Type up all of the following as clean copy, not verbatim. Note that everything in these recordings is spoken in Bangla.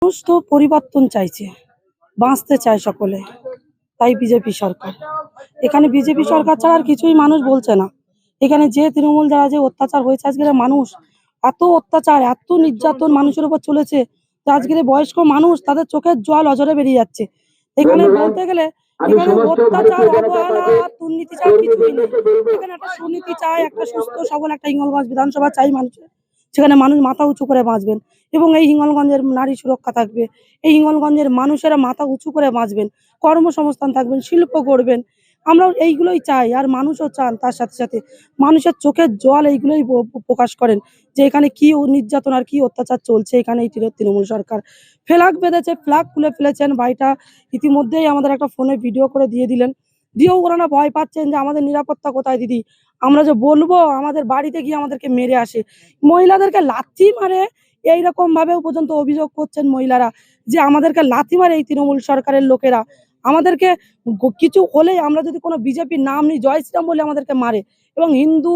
মানুষ তো পরিবর্তন চাইছে, বাঁচতে চায় সকলে, তাই বিজেপি সরকার। এখানে বিজেপি সরকার ছাড়া আর কিছুই মানুষ বলছে না। এখানে যে তৃণমূল দ্বারা যে অত্যাচার হয়েছে, আজকের মানুষ এত অত্যাচার, এত নির্যাতন মানুষের উপর চলেছে যে আজকের বয়স্ক মানুষ তাদের চোখের জল অঝরে বেরিয়ে যাচ্ছে। এখানে বলতে গেলে এখানে অত্যাচার, অবহেলা, দুর্নীতি ছাড়া কিছুই নেই। এখানে একটা সুনীতি চাই, একটা সুস্থ সবল একটা হিঙ্গলগঞ্জ বিধানসভা চাই মানুষের, সেখানে মানুষ মাথা উঁচু করে বাঁচবেন এবং এই হিঙ্গলগঞ্জের নারী সুরক্ষা থাকবে। এই হিঙ্গলগঞ্জের মানুষেরা মাথা উঁচু করে বাঁচবেন, কর্মসংস্থান থাকবেন, শিল্প গড়বেন। আমরাও এইগুলোই চাই, আর মানুষও চান। তার সাথে সাথে মানুষের চোখের জল এইগুলোই প্রকাশ করেন যে এখানে কি নির্যাতন আর কি অত্যাচার চলছে। এখানে এই তৃণমূল সরকার ফ্ল্যাগ বেঁধেছে, ফ্ল্যাগ খুলে ফেলেছেন। বাড়িটা ইতিমধ্যেই আমাদের একটা ফোনে ভিডিও করে দিয়ে দিলেন, দিয়েও ওনারা ভয় পাচ্ছেন যে আমাদের নিরাপত্তা কোথায় দিদি, আমরা যে বলবো আমাদের বাড়িতে গিয়ে আমাদেরকে মেরে আসে, মহিলাদেরকে লাথি মারে। এইরকম ভাবেও পর্যন্ত অভিযোগ করছেন মহিলারা যে আমাদেরকে লাথি মারে এই তৃণমূল সরকারের লোকেরা। আমাদেরকে কিছু হলেই, আমরা যদি কোনো বিজেপির নাম নিই, জয় শ্রীরাম বলে আমাদেরকে মারে। এবং হিন্দু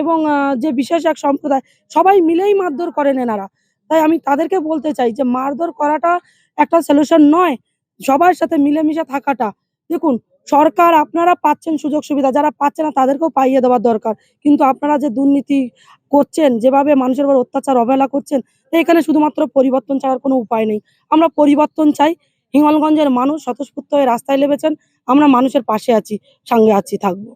এবং যে বিশেষ এক সম্প্রদায়, সবাই মিলেই মারধর করেন এনারা। তাই আমি তাদেরকে বলতে চাই যে মারধর করাটা একটা সলিউশন নয়, সবার সাথে মিলেমিশে থাকাটা। দেখুন, সরকার আপনারা পাচ্ছেন সুযোগ সুবিধা, যারা পাচ্ছে না তাদেরকেও পাইয়ে দেওয়ার দরকার। কিন্তু আপনারা যে দুর্নীতি করছেন, যেভাবে মানুষের উপর অত্যাচার অবহেলা করছেন, তো এখানে শুধুমাত্র পরিবর্তন ছাড়ার কোনো উপায় নেই। আমরা পরিবর্তন চাই। হিঙ্গলগঞ্জের মানুষ স্বতঃস্ফূর্ত হয়ে রাস্তায় নেমেছেন, আমরা মানুষের পাশে আছি, সঙ্গে আছি, থাকবো।